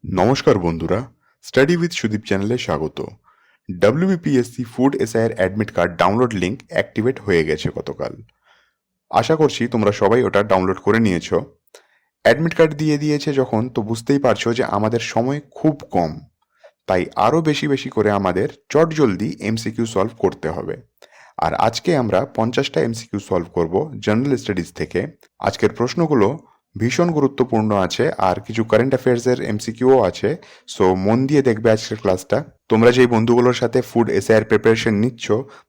নমস্কার বন্ধুরা, study with Sudip চ্যানেলে স্বাগত। ডাব্লিউবিপিএসসি ফুড এসআইয়ের admit card download link activate হয়ে গেছে গতকাল। আশা করছি তোমরা সবাই ওটা ডাউনলোড করে নিয়েছো। অ্যাডমিট কার্ড দিয়ে দিয়েছে যখন, তো বুঝতেই পারছো যে আমাদের সময় খুব কম, তাই আরও বেশি বেশি করে আমাদের চটজলদি এমসিকিউ সলভ করতে হবে। আর আজকে আমরা 50টা এমসিকিউ সলভ করব জেনারেল স্টাডিজ থেকে। আজকের প্রশ্নগুলো ভীষণ গুরুত্বপূর্ণ আছে, আর কিছু কারেন্ট অ্যাফেয়ার্সের এমসিকিউও আছে। সো মন দিয়ে দেখবে আজকের ক্লাসটা। তোমরা যেই বন্ধুগুলোর সাথে ফুড এসআইআর প্রিপারেশন নিচ্ছ,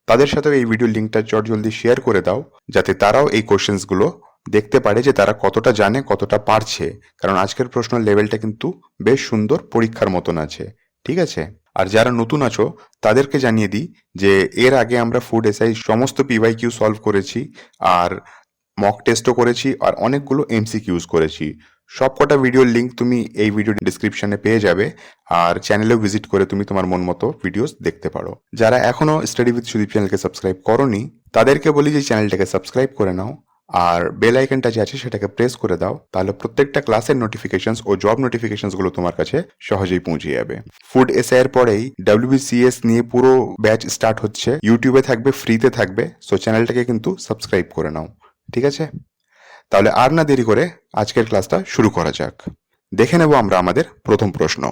তাদের সাথেও এই ভিডিও লিঙ্কটা চটজলদি শেয়ার করে দাও, যাতে তারাও এই কোশ্চেন্সগুলো দেখতে পারে যে তারা কতটা জানে, কতটা পারছে। কারণ আজকের প্রশ্ন লেভেলটা কিন্তু বেশ সুন্দর, পরীক্ষার মতন আছে। ঠিক আছে? আর যারা নতুন আছো তাদেরকে জানিয়ে দিই যে এর আগে আমরা ফুড এসআই সমস্ত পিওয়াইকিউ সলভ করেছি, আর মক টেস্টও করেছি, আর অনেকগুলো এমসিকিউজ করেছি। সবকটা ভিডিওর লিঙ্ক তুমি এই ভিডিও ডিসক্রিপশনে পেয়ে যাবে, আর চ্যানেলেও ভিজিট করে তুমি তোমার মন মতো ভিডিওস দেখতে পারো। যারা এখনও স্টাডি উইথ সুদীপ চ্যানেলকে সাবস্ক্রাইব করনি, তাদেরকে বলি যে চ্যানেলটাকে সাবস্ক্রাইব করে নাও, আর বেল আইকনটা যে আছে সেটাকে প্রেস করে দাও। তাহলে প্রত্যেকটা ক্লাসের নোটিফিকেশনস ও জব নোটিফিকেশনসগুলো তোমার কাছে সহজেই পৌঁছে যাবে। ফুড এসআই এর পরেই ডাব্লিউবিসিএস নিয়ে পুরো ব্যাচ স্টার্ট হচ্ছে, ইউটিউবে থাকবে, ফ্রিতে থাকবে। সো চ্যানেলটাকে কিন্তু সাবস্ক্রাইব করে নাও। ঠিক আছে? তাহলে আর না দেরি করে আজকের ক্লাসটা শুরু করা যাক। দেখে নেব আমরা আমাদের প্রথম প্রশ্ন।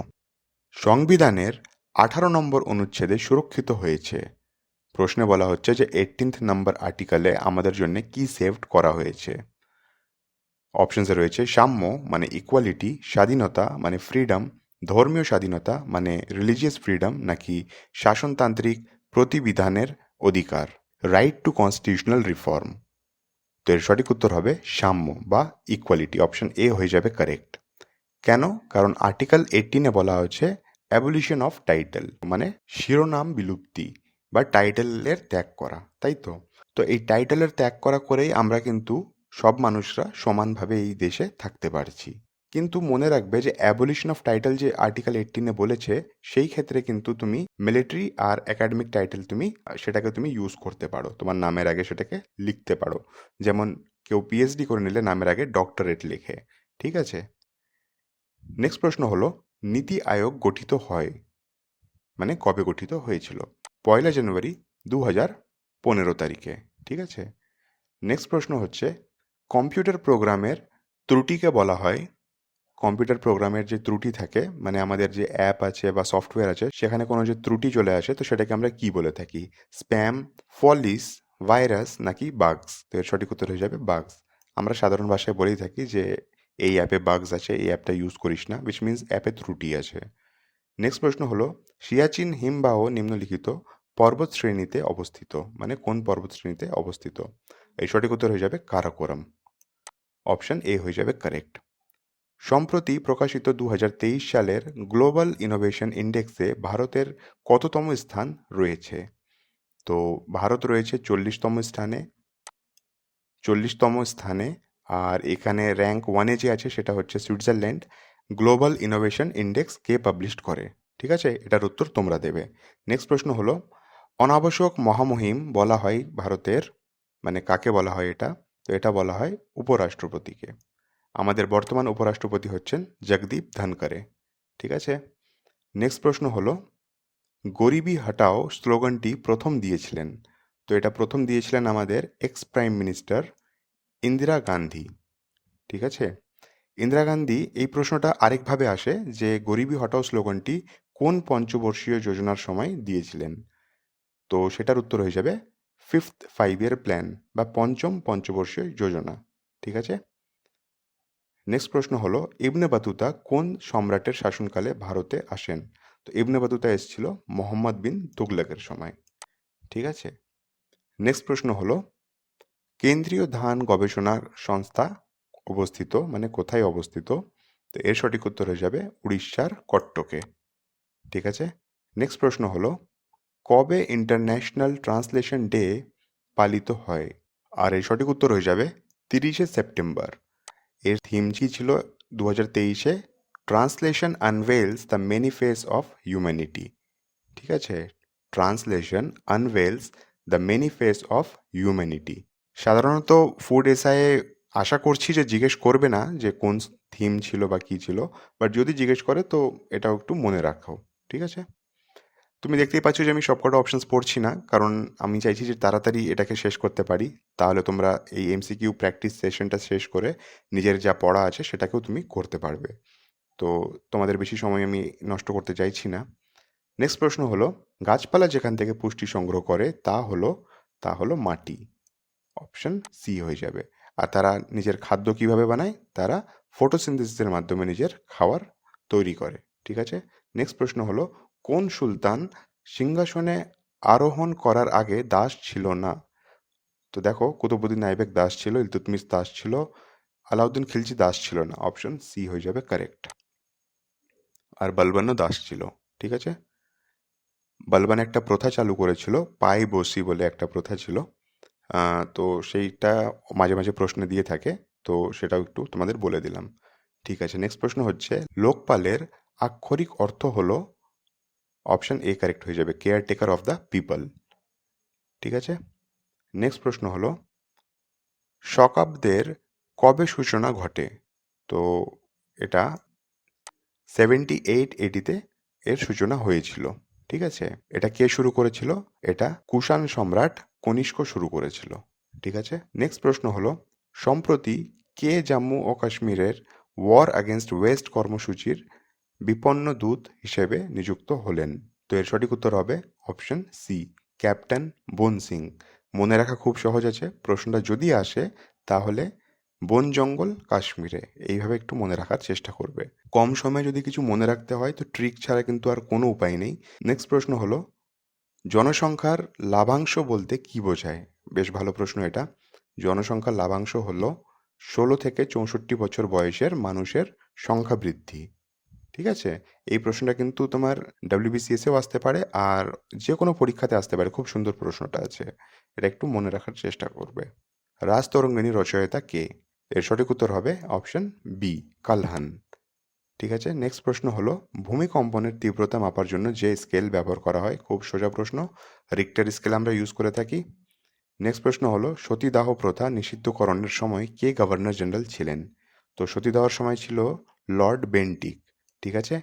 সংবিধানের 18 নম্বর অনুচ্ছেদে সুরক্ষিত হয়েছে। প্রশ্নে বলা হচ্ছে যে 18th নম্বর আর্টিকেলে আমাদের জন্য কি সেভড করা হয়েছে। অপশনসে রয়েছে সাম্য মানে ইকুয়ালিটি, স্বাধীনতা মানে ফ্রিডম, ধর্মীয় স্বাধীনতা মানে রিলিজিয়াস ফ্রিডম, নাকি শাসনতান্ত্রিক প্রতিবিধানের অধিকার, রাইট টু কনস্টিটিউশনাল রিফর্ম। তো এর সঠিক উত্তর হবে সাম্য বা ইকুয়ালিটি। অপশন এ হয়ে যাবে কারেক্ট। কেন? কারণ আর্টিকেল 18-এ বলা হয়েছে অ্যাবলিশন অফ টাইটেল, মানে শিরোনাম বিলুপ্তি বা টাইটেলের ত্যাগ করা, তাই তো? তো এই টাইটেলের ত্যাগ করা করেই আমরা কিন্তু সব মানুষরা সমানভাবে এই দেশে থাকতে পারছি। কিন্তু মনে রাখবে যে অ্যাবলিশন অফ টাইটেল যে আর্টিকেল 18-এ বলেছে, সেই ক্ষেত্রে কিন্তু তুমি মিলিটারি আর একাডেমিক টাইটেল সেটাকে তুমি ইউজ করতে পারো, তোমার নামের আগে সেটাকে লিখতে পারো। যেমন কেউ পিএইচডি করে নিলে নামের আগে ডক্টরেট লেখে। ঠিক আছে? নেক্সট প্রশ্ন হলো, নীতি আয়োগ গঠিত হয়, মানে কবে গঠিত হয়েছিল? 1 জানুয়ারি 2015 তারিখে। ঠিক আছে? নেক্সট প্রশ্ন হচ্ছে, কম্পিউটার প্রোগ্রামের ত্রুটিকে বলা হয়, কম্পিউটার প্রোগ্রামের যে ত্রুটি থাকে, মানে আমাদের যে অ্যাপ আছে বা সফটওয়্যার আছে, সেখানে কোনো যে ত্রুটি চলে আসে, তো সেটাকে আমরা কি বলে থাকি? স্প্যাম, ফলিস, ভাইরাস, নাকি বাগস? তো এর সঠিক উত্তর হয়ে যাবে বাগস। আমরা সাধারণ ভাষায় বলেই থাকি যে এই অ্যাপে বাগস আছে, এই অ্যাপটা ইউজ করিস না, উইচ মিনস অ্যাপে ত্রুটি আছে। নেক্সট প্রশ্ন হলো, সিয়াচিন হিমবাহ নিম্নলিখিত পর্বত শ্রেণীতে অবস্থিত, মানে কোন পর্বত শ্রেণীতে অবস্থিত? এই সঠিক উত্তর হয়ে যাবে কারাকোরাম। অপশন এ হয়ে যাবে কারেক্ট। সম্প্রতি প্রকাশিত 2023 সালের গ্লোবাল ইনোভেশন ইন্ডেক্সে ভারতের কততম স্থান রয়েছে? তো ভারত রয়েছে 40তম স্থানে। আর এখানে র্যাঙ্ক 1-এ যে আছে সেটা হচ্ছে সুইজারল্যান্ড। গ্লোবাল ইনোভেশন ইন্ডেক্স কে পাবলিশ করে? ঠিক আছে? এটার উত্তর তোমরা দেবে। নেক্সট প্রশ্ন হলো, অনাবশ্যক মহামহিম বলা হয় ভারতের, মানে কাকে বলা হয় এটা? তো এটা বলা হয় উপরাষ্ট্রপতিকে। আমাদের বর্তমান উপরাষ্ট্রপতি হচ্ছেন জগদীপ ধনকরে। ঠিক আছে? নেক্সট প্রশ্ন হলো, গরিবি হটাও স্লোগানটি প্রথম দিয়েছিলেন। তো এটা প্রথম দিয়েছিলেন আমাদের x prime minister Indira Gandhi. ঠিক আছে? ইন্দিরা গান্ধী, এই প্রশ্নটা আরেকভাবে আসে যে গরিবি হটাও স্লোগানটি কোন পঞ্চবর্ষীয় যোজনার সময় দিয়েছিলেন? তো সেটার উত্তর হয়ে যাবে 5th 5-year প্ল্যান বা পঞ্চম পঞ্চবর্ষীয় যোজনা। ঠিক আছে? নেক্সট প্রশ্ন হলো, ইবনে বাতুতা কোন সম্রাটের শাসনকালে ভারতে আসেন? তো ইবনে বাতুতা এসেছিল মোহাম্মদ বিন তুগলকের সময়। ঠিক আছে? নেক্সট প্রশ্ন হলো, কেন্দ্রীয় ধান গবেষণা সংস্থা অবস্থিত, মানে কোথায় অবস্থিত? তো এর সঠিক উত্তর হয়ে যাবে উড়িষ্যার কট্টকে। ঠিক আছে? নেক্সট প্রশ্ন হলো, কবে ইন্টারন্যাশনাল ট্রান্সলেশন ডে পালিত হয়? আর এর সঠিক উত্তর হয়ে যাবে 30শে সেপ্টেম্বর। এর থিম কি ছিল 2023-এ? Translation unveils the many face of humanity. ঠিক আছে? Translation unveils the many face of humanity. সাধারণত ফুড এসআইয়ে আশা করছি যে জিজ্ঞেস করবে না যে কোন থিম ছিল বা কী ছিল, বাট যদি জিজ্ঞেস করে তো এটাও একটু মনে রাখো, ঠিক আছে? তুমি দেখতেই পাচ্ছ যে আমি সবকটা অপশনস পড়ছি না, কারণ আমি চাইছি যে তাড়াতাড়ি এটাকে শেষ করতে পারি। তাহলে তোমরা এই এমসিকিউ প্র্যাকটিস সেশনটা শেষ করে নিজের যা পড়া আছে সেটাকেও তুমি করতে পারবে। তো তোমাদের বেশি সময় আমি নষ্ট করতে চাইছি না। নেক্সট প্রশ্ন হলো, গাছপালা যেখান থেকে পুষ্টি সংগ্রহ করে তা হলো মাটি। অপশন সি হয়ে যাবে। আর তারা নিজের খাদ্য কিভাবে বানায়? তারা ফটোসিনথেসিসের মাধ্যমে নিজের খাবার তৈরি করে, ঠিক আছে? নেক্সট প্রশ্ন হলো, কোন সুলতান সিংহাসনে আরোহণ করার আগে দাস ছিল না? তো দেখো, কুতুবুদ্দিন আইবেক দাস ছিল, ইলতুৎমিশ দাস ছিল, আলাউদ্দিন খিলজি দাস ছিল না। অপশন সি হয়ে যাবে কারেক্ট। আর বলবানও দাস ছিল, ঠিক আছে? বলবান একটা প্রথা চালু করেছিল, পাই বসি বলে একটা প্রথা ছিল। তো সেইটা মাঝে মাঝে প্রশ্নে দিয়ে থাকে, তো সেটাও একটু তোমাদের বলে দিলাম। ঠিক আছে, নেক্সট প্রশ্ন হচ্ছে, লোকপালের আক্ষরিক অর্থ হলো? অপশন এ কারেক্ট হয়ে যাবে, কেয়ারটেকার অফ দ্য পিপল, ঠিক আছে? নেক্সট প্রশ্ন হলো, শকাব্দের কবে সূচনা ঘটে? তো এটা 78 এডিতে এর সূচনা হয়েছিল, ঠিক আছে? এটা কে শুরু করেছিল? এটা কুষাণ সম্রাট কনিষ্ক শুরু করেছিল, ঠিক আছে? নেক্সট প্রশ্ন হলো, সম্প্রতি কে জম্মু ও কাশ্মীরের ওয়ার অ্যাগেনস্ট ওয়েস্ট কর্মসূচির বিপন্ন দূত হিসেবে নিযুক্ত হলেন? তো এর সঠিক উত্তর হবে অপশন সি, ক্যাপ্টেন বন সিং। মনে রাখা খুব সহজ আছে, প্রশ্নটা যদি আসে তাহলে বন জঙ্গল কাশ্মীরে, এইভাবে একটু মনে রাখার চেষ্টা করবে। কম সময়ে যদি কিছু মনে রাখতে হয় তো ট্রিক ছাড়া কিন্তু আর কোনো উপায় নেই। নেক্সট প্রশ্ন হলো, জনসংখ্যার লাভাংশ বলতে কি বোঝায়? বেশ ভালো প্রশ্ন এটা। জনসংখ্যার লাভাংশ হলো 16 থেকে 64 বছর বয়সের মানুষের সংখ্যা বৃদ্ধি, ঠিক আছে? এই প্রশ্নটা কিন্তু তোমার ডাব্লিউবিসিএসেও আসতে পারে, আর যে কোনো পরীক্ষাতে আসতে পারে। খুব সুন্দর প্রশ্নটা আছে, এটা একটু মনে রাখার চেষ্টা করবে। রাজতরঙ্গিনী রচয়িতা কে? এর সঠিক উত্তর হবে অপশন বি, কালহান, ঠিক আছে? নেক্সট প্রশ্ন হলো, ভূমিকম্পনের তীব্রতা মাপার জন্য যে স্কেল ব্যবহার করা হয়? খুব সোজা প্রশ্ন, রিক্টার স্কেল আমরা ইউজ করে থাকি। নেক্সট প্রশ্ন হলো, সতীদাহ প্রথা নিষিদ্ধকরণের সময় কে গভর্নর জেনারেল ছিলেন? তো সতীদাহর সময় ছিল লর্ড বেন্টিক, ঠিক আছে?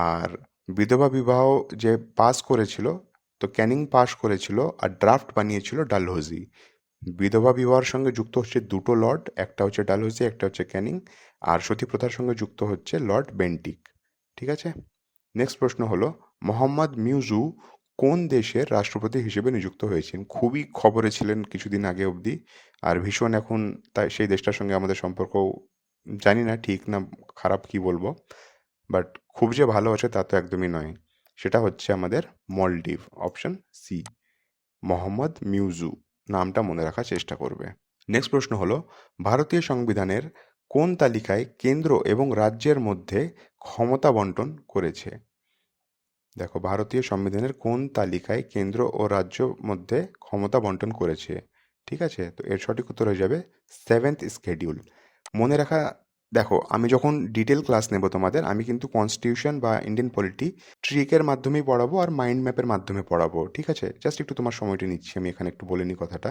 আর বিধবা বিবাহ যে পাস করেছিল, তো ক্যানিং পাস করেছিল, আর ড্রাফট বানিয়েছিল ডালহৌসি। বিধবা বিবাহের সঙ্গে যুক্ত হচ্ছে দুটো লর্ড, একটা হচ্ছে ডালহৌসি, একটা হচ্ছে ক্যানিং। আর সতী প্রথার সঙ্গে যুক্ত হচ্ছে লর্ড বেন্টিক, ঠিক আছে? নেক্সট প্রশ্ন হলো, মোহাম্মদ মিউজু কোন দেশের রাষ্ট্রপতি হিসেবে নিযুক্ত হয়েছেন? খুবই খবরে ছিলেন কিছুদিন আগে অবধি, আর ভীষণ এখন তাই সেই দেশটার সঙ্গে আমাদের সম্পর্ক, জানি না ঠিক না খারাপ কি বলবো, বাট খুব যে ভালো আছে তা তো একদমই নয়। সেটা হচ্ছে আমাদের মলডিভ। অপশন সি, মোহাম্মদ মিউজু, নামটা মনে রাখার চেষ্টা করবে। নেক্সট প্রশ্ন হলো, ভারতীয় সংবিধানের কোন তালিকায় কেন্দ্র এবং রাজ্যের মধ্যে ক্ষমতা বন্টন করেছে? দেখো, ভারতীয় সংবিধানের কোন তালিকায় কেন্দ্র ও রাজ্য মধ্যে ক্ষমতা বন্টন করেছে, ঠিক আছে? তো এর সঠিক উত্তর হয়ে যাবে 7th শিডিউল। মনে রাখা, দেখো আমি যখন ডিটেল ক্লাস নেব তোমাদের, আমি কিন্তু কনস্টিটিউশন বা ইন্ডিয়ান পলিটি ট্রিকের মাধ্যমেই পড়াবো আর মাইন্ড ম্যাপের মাধ্যমে পড়াবো, ঠিক আছে? জাস্ট একটু তোমার সময়টা নিচ্ছি, আমি এখানে একটু বলে নিই কথাটা।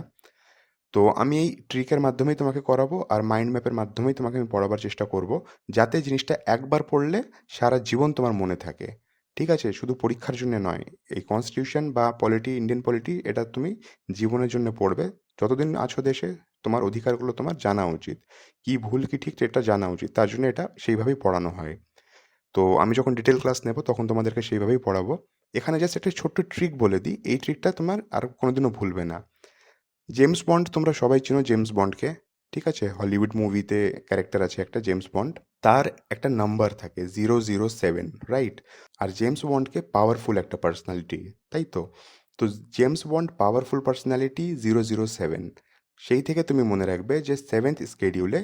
তো আমি এই ট্রিকের মাধ্যমেই তোমাকে করাবো আর মাইন্ড ম্যাপের মাধ্যমেই তোমাকে আমি পড়াবার চেষ্টা করব, যাতে জিনিসটা একবার পড়লে সারা জীবন তোমার মনে থাকে, ঠিক আছে? শুধু পরীক্ষার জন্য নয়, এই কনস্টিটিউশন বা পলিটি, ইন্ডিয়ান পলিটি, এটা তুমি জীবনের জন্য পড়বে। যতদিন আছো দেশে, তোমার অধিকারগুলো তোমার জানা উচিত, কি ভুল কি ঠিক এটা জানা উচিত, তার জন্য এটা সেইভাবেই পড়ানো হয়। তো আমি যখন ডিটেল ক্লাস নেব তখন তোমাদেরকে সেইভাবেই পড়াবো। এখানে জাস্ট একটা ছোট্ট ট্রিক বলে দিই, এই ট্রিকটা তোমার আর কোনোদিনও ভুলবে না। জেমস বন্ড তোমরা সবাই চেনো জেমস বন্ডকে, ঠিক আছে? হলিউড মুভিতে ক্যারেক্টার আছে একটা জেমস বন্ড, তার একটা নাম্বার থাকে 007, রাইট? আর জেমস বন্ডকে পাওয়ারফুল একটা পার্সোনালিটি, তাই তো? তো জেমস বন্ড পাওয়ারফুল পার্সোনালিটি 007, সেই থেকে তুমি মনে রাখবে যে 7th শিডিউলে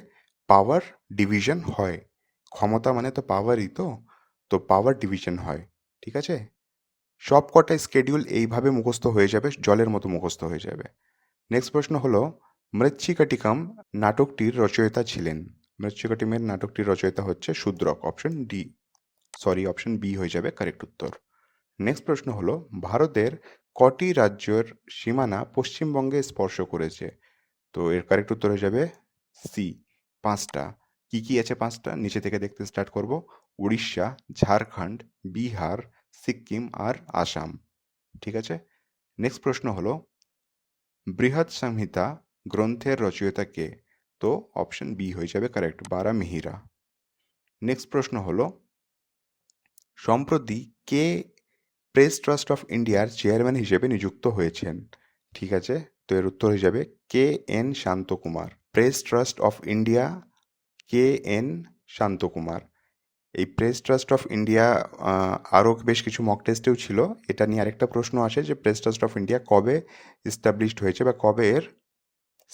পাওয়ার ডিভিশন হয়। ক্ষমতা মানে তো পাওয়ারই, তো তো পাওয়ার ডিভিশন হয়, ঠিক আছে? সব কটা শিডিউল এইভাবে মুখস্থ হয়ে যাবে, জলের মতো মুখস্থ হয়ে যাবে। নেক্সট প্রশ্ন হলো, মৃচ্ছিকটিকম নাটকটির রচয়িতা ছিলেন? মৃচ্ছিকটিমের নাটকটির রচয়িতা হচ্ছে Shudraka. Option D, sorry option B হয়ে যাবে কারেক্ট উত্তর। নেক্সট প্রশ্ন হলো, ভারতের কটি রাজ্যের সীমানা পশ্চিমবঙ্গে স্পর্শ করেছে? তো এর কারেক্ট উত্তর হয়ে যাবে সি, 5টা। কি কি আছে 5টা? নিচে থেকে দেখতে স্টার্ট করব। উড়িষ্যা, ঝাড়খণ্ড, বিহার, সিকিম আর আসাম। ঠিক আছে। নেক্সট প্রশ্ন হলো বৃহৎ সংহিতা গ্রন্থের রচয়িতা কে? তো অপশন বি হয়ে যাবে কারেক্ট, বারামিহিরা। নেক্সট প্রশ্ন হলো সম্প্রতি কে প্রেস ট্রাস্ট অফ ইন্ডিয়ার চেয়ারম্যান হিসেবে নিযুক্ত হয়েছেন? ঠিক আছে, তো এর উত্তর হয়ে যাবে K N Shantakumar. Press Trust of India, K N Shantakumar. এই প্রেস ট্রাস্ট অফ ইন্ডিয়া আরও বেশ কিছু মক টেস্টেও ছিল। এটা নিয়ে আরেকটা প্রশ্ন আসে যে প্রেস ট্রাস্ট অফ ইন্ডিয়া কবে এস্টাবলিশড হয়েছে বা কবে এর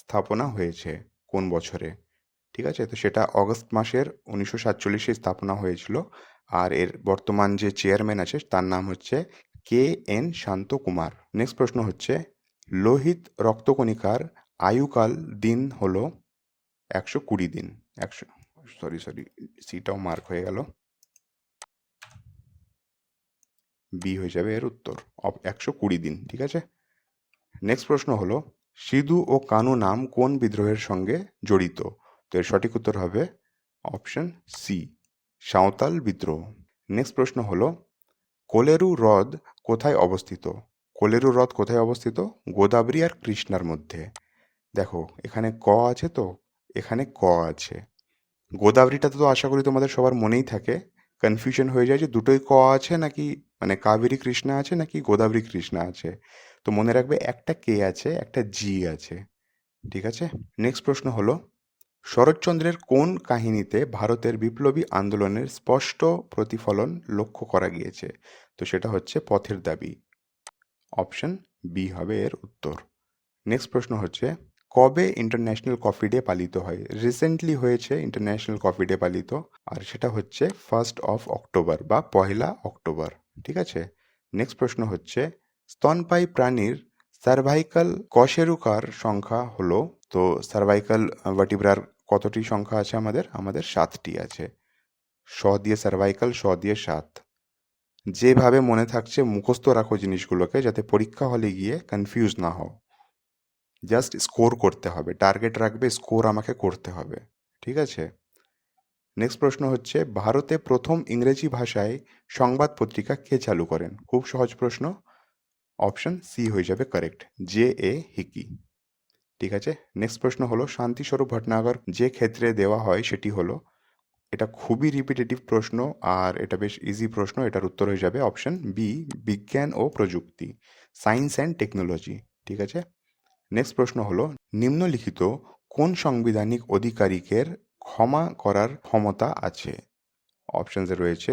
স্থাপনা হয়েছে, কোন বছরে? ঠিক আছে, তো সেটা অগস্ট মাসের 1947-এ স্থাপনা হয়েছিল। আর এর বর্তমান যে চেয়ারম্যান আছে তার নাম হচ্ছে কে এন শান্তকুমার। নেক্সট প্রশ্ন হচ্ছে লোহিত রক্তকণিকার আয়ুকাল দিন হলো 120 দিন। সরি সিটাও মার্ক হয়ে গেল, বি হয়ে যাবে এর উত্তর, 120 দিন। ঠিক আছে। নেক্সট প্রশ্ন হলো সিধু ও কানু নাম কোন বিদ্রোহের সঙ্গে জড়িত? তো এর সঠিক উত্তর হবে অপশন সি, সাঁওতাল বিদ্রোহ। নেক্সট প্রশ্ন হলো কোলেরু হ্রদ কোথায় অবস্থিত? কোলেরু হ্রদ কোথায় অবস্থিত? গোদাবরী আর কৃষ্ণার মধ্যে। দেখো এখানে ক আছে, তো এখানে ক আছে। গোদাবরীটা তো আশা করি তোমাদের সবার মনেই থাকে, কনফিউশন হয়ে যায় যে দুটোই ক আছে নাকি, মানে কাবেরী কৃষ্ণা আছে নাকি গোদাবরী কৃষ্ণা আছে। তো মনে রাখবে একটা কে আছে, একটা জি আছে। ঠিক আছে। নেক্সট প্রশ্ন হলো শরৎচন্দ্রের কোন কাহিনীতে ভারতের বিপ্লবী আন্দোলনের স্পষ্ট প্রতিফলন লক্ষ্য করা গিয়েছে? তো সেটা হচ্ছে পথের দাবি। অপশন বি হবে এর উত্তর। নেক্সট প্রশ্ন হচ্ছে কবে ইন্টারন্যাশনাল কফি ডে পালিত হয়? রিসেন্টলি হয়েছে ইন্টারন্যাশনাল কফি ডে পালিত, আর সেটা হচ্ছে 1 অক্টোবর বা 1 অক্টোবর। ঠিক আছে। নেক্সট প্রশ্ন হচ্ছে স্তন্যপায়ী প্রাণীর সার্ভাইকাল কশেরুকার সংখ্যা হলো? তো সার্ভাইকাল ভার্টিব্রার কতটি সংখ্যা আছে? আমাদের 7টি আছে। দিয়ে সার্ভাইকাল, দিয়ে 7। যেভাবে মনে থাকছে মুখস্থ রাখো জিনিসগুলোকে, যাতে পরীক্ষা হলে গিয়ে কনফিউজ না হও। জাস্ট স্কোর করতে হবে, টার্গেট রাখবে, স্কোর আমাকে করতে হবে। ঠিক আছে। নেক্সট প্রশ্ন হচ্ছে ভারতে প্রথম ইংরেজি ভাষায় সংবাদ পত্রিকা কে চালু করেন? খুব সহজ প্রশ্ন, অপশন সি হয়ে যাবে কারেক্ট, জে এ হিকি। ঠিক আছে। নেক্সট প্রশ্ন হলো শান্তিস্বরূপ ভটনাগর যে ক্ষেত্রে দেওয়া হয় সেটি হলো? এটা খুবই রিপিটেটিভ প্রশ্ন আর এটা বেশ ইজি প্রশ্ন। এটার উত্তর হয়ে যাবে অপশন বি, বিজ্ঞান ও প্রযুক্তি, সায়েন্স অ্যান্ড টেকনোলজি। ঠিক আছে। নেক্সট প্রশ্ন হলো নিম্নলিখিত কোন সাংবিধানিক অধিকারিকের ক্ষমা করার ক্ষমতা আছে? অপশনসে রয়েছে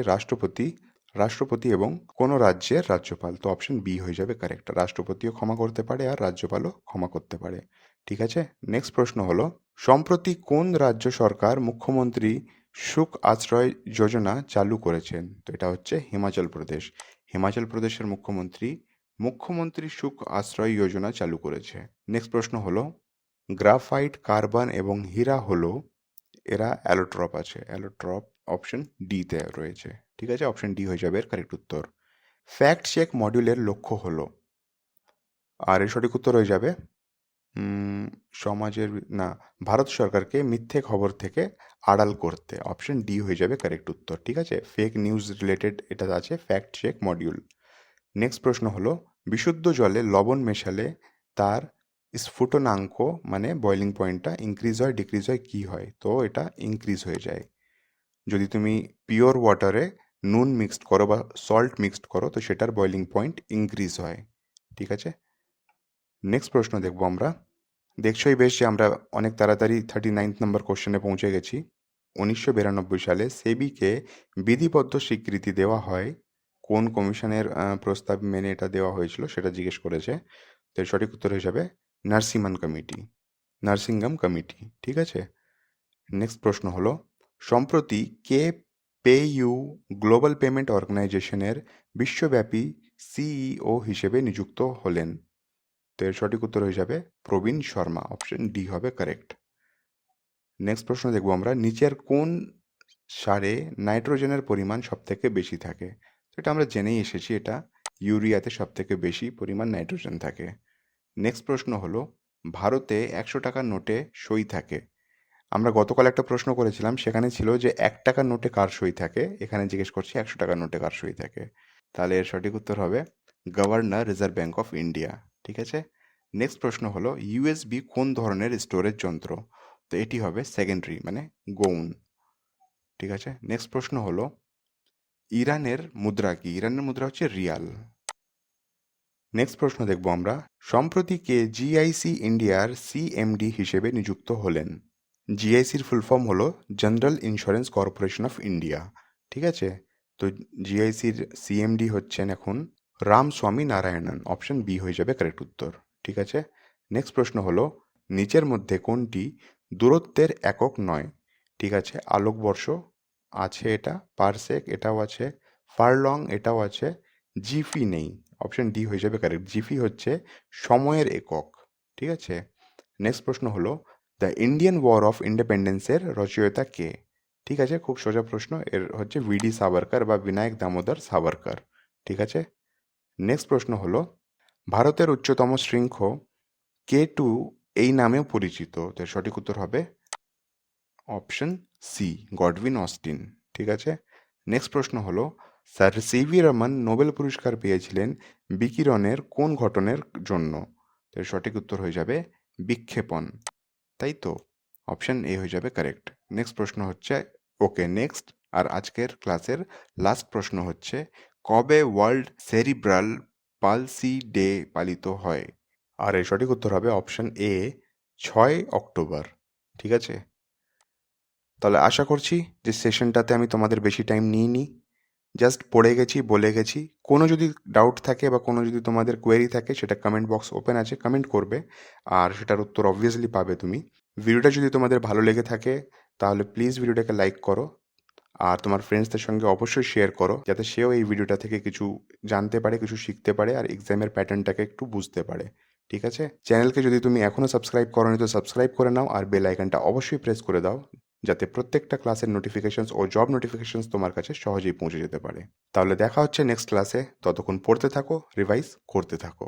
রাষ্ট্রপতি এবং কোন রাজ্যের রাজ্যপাল। তো অপশন বি হয়ে যাবে কারেক্ট, রাষ্ট্রপতিও ক্ষমা করতে পারে আর রাজ্যপালও ক্ষমা করতে পারে। ঠিক আছে। নেক্সট প্রশ্ন হলো সম্প্রতি কোন রাজ্য সরকার মুখ্যমন্ত্রী সুখ আশ্রয় যোজনা চালু করেছেন? তো এটা হচ্ছে হিমাচল প্রদেশ। হিমাচল প্রদেশের মুখ্যমন্ত্রী সুখ আশ্রয় যোজনা চালু করেছে। নেক্সট প্রশ্ন হলো গ্রাফাইট, কার্বন এবং হীরা হলো এরা অ্যালোট্রপ আছে, অ্যালোট্রপ অপশন ডি তে রয়েছে। ঠিক আছে, অপশন ডি হয়ে যাবে এর কারেক্ট উত্তর। ফ্যাক্ট চেক মডিউলের লক্ষ্য হলো, আর এর সঠিক উত্তর হয়ে যাবে সমাজের না, ভারত সরকারকে মিথ্যে খবর থেকে আড়াল করতে। অপশন ডি হয়ে যাবে কারেক্ট উত্তর। ঠিক আছে, ফেক নিউজ রিলেটেড এটা আছে ফ্যাক্ট চেক মডিউল। নেক্সট প্রশ্ন হলো বিশুদ্ধ জলে লবণ মেশালে তার স্ফুটনাঙ্ক মানে বয়লিং পয়েন্টটা ইনক্রিজ হয় ডিক্রিজ হয় কি হয়? তো এটা ইনক্রিজ হয়ে যায়। যদি তুমি পিওর ওয়াটারে নুন মিক্সড করো বা সল্ট মিক্সড করো তো সেটার বয়লিং পয়েন্ট ইনক্রিজ হয়। ঠিক আছে। নেক্সট প্রশ্ন দেখবো আমরা। দেখছোই বেশ যে আমরা অনেক তাড়াতাড়ি 39 নম্বর কোশ্চেনে পৌঁছে গেছি। 1992 সালে সেবিকে বিধিবদ্ধ স্বীকৃতি দেওয়া হয় কোন কমিশনের প্রস্তাব মেনে এটা দেওয়া হয়েছিল সেটা জিজ্ঞেস করেছে। তো এর সঠিক উত্তর হিসাবে নার্সিংহাম কমিটি। ঠিক আছে। নেক্সট প্রশ্ন হলো সম্প্রতি কে পেইউ গ্লোবাল পেমেন্ট অর্গানাইজেশনের বিশ্বব্যাপী সিইও হিসেবে নিযুক্ত হলেন? তো এর সঠিক উত্তর হয়ে যাবে প্রবীণ শর্মা। অপশন ডি হবে কারেক্ট। নেক্সট প্রশ্ন দেখবো আমরা নিচের কোন সারে নাইট্রোজেনের পরিমাণ সবথেকে বেশি থাকে? তো এটা আমরা জেনেই এসেছি, এটা ইউরিয়াতে সবথেকে বেশি পরিমাণ নাইট্রোজেন থাকে। নেক্সট প্রশ্ন হলো ভারতে 100 টাকার নোটে সই থাকে, আমরা গতকাল একটা প্রশ্ন করেছিলাম, সেখানে ছিল যে 1 টাকার নোটে কার সই থাকে, এখানে জিজ্ঞেস করছি 100 টাকার নোটে কার সই থাকে। তাহলে এর সঠিক উত্তর হবে governor, reserve bank of India. ঠিক আছে। নেক্সট প্রশ্ন হলো ইউএসবি কোন ধরনের স্টোরেজ যন্ত্র? তো এটি হবে সেকেন্ডারি মানে গৌণ। ঠিক আছে। নেক্সট প্রশ্ন হলো ইরানের মুদ্রা কি? ইরানের মুদ্রা হচ্ছে রিয়াল। নেক্সট প্রশ্ন দেখব আমরা, সম্প্রতি কে জিআইসি ইন্ডিয়ার সিএমডি হিসেবে নিযুক্ত হলেন? জিআইসির ফুল ফর্ম হলো general insurance corporation of India. ঠিক আছে। তো জিআইসির সিএমডি হচ্ছেন এখন রামস্বামী নারায়ণন। অপশন বি হয়ে যাবে কারেক্ট উত্তর। ঠিক আছে। নেক্সট প্রশ্ন হলো নিচের মধ্যে কোনটি দূরত্বের একক নয়? ঠিক আছে। আলোকবর্ষ আছে, এটা পারসেক এটাও আছে, ফারলং এটাও আছে, জিফি নেই। অপশন ডি হয়ে যাবে কারেক্ট। জিফি হচ্ছে সময়ের একক। ঠিক আছে। নেক্সট প্রশ্ন হলো দ্য ইন্ডিয়ান ওয়ার অফ ইন্ডিপেন্ডেন্সের রচয়িতা কে? ঠিক আছে, খুব সোজা প্রশ্ন। এর হচ্ছে ভিডি সাভারকর বা বিনায়ক দামোদর সাভারকর। ঠিক আছে। নেক্সট প্রশ্ন হলো ভারতের উচ্চতম শৃঙ্গ K2 এই নামেও পরিচিত। তো এর সঠিক উত্তর হবে অপশন সি, গডউইন অস্টিন। ঠিক আছে। নেক্সট প্রশ্ন হলো স্যার সিভি রমন নোবেল পুরস্কার পেয়েছিলেন বিকিরণের কোন ঘটনার জন্য? তো এর সঠিক উত্তর হয়ে যাবে বিক্ষেপণ। তাই তো, অপশন এ হয়ে যাবে কারেক্ট। নেক্সট প্রশ্ন হচ্ছে নেক্সট আর আজকের ক্লাসের লাস্ট প্রশ্ন হচ্ছে কবে ওয়ার্ল্ড সেরিব্রাল পালসি ডে পালিত হয়? আর এর সঠিক উত্তর হবে অপশন এ, 6 অক্টোবর। ঠিক আছে। তাহলে আশা করছি যে সেশনটাতে আমি তোমাদের বেশি টাইম নিইনি, জাস্ট পড়ে গেছি, বলে গেছি। কোনো যদি ডাউট থাকে বা কোনো যদি তোমাদের কোয়েরি থাকে, সেটা কমেন্ট বক্স ওপেন আছে, কমেন্ট করবে, আর সেটার উত্তর অবভিয়াসলি পাবে তুমি। ভিডিওটা যদি তোমাদের ভালো লেগে থাকে তাহলে প্লিজ ভিডিওটাকে লাইক করো, আর তোমার ফ্রেন্ডসদের সঙ্গে অবশ্যই শেয়ার করো, যাতে সেও এই ভিডিওটা থেকে কিছু জানতে পারে, কিছু শিখতে পারে, আর এক্সামের প্যাটার্নটাকে একটু বুঝতে পারে। ঠিক আছে। চ্যানেলকে যদি তুমি এখনও সাবস্ক্রাইব করোনি তো সাবস্ক্রাইব করে নাও, আর বেল আইকনটা অবশ্যই প্রেস করে দাও, যাতে প্রত্যেকটা ক্লাসের নোটিফিকেশনস ও জব নোটিফিকেশনস তোমার কাছে সহজেই পৌঁছে যেতে পারে। তাহলে দেখা হচ্ছে নেক্সট ক্লাসে। ততক্ষণ পড়তে থাকো, রিভাইজ করতে থাকো।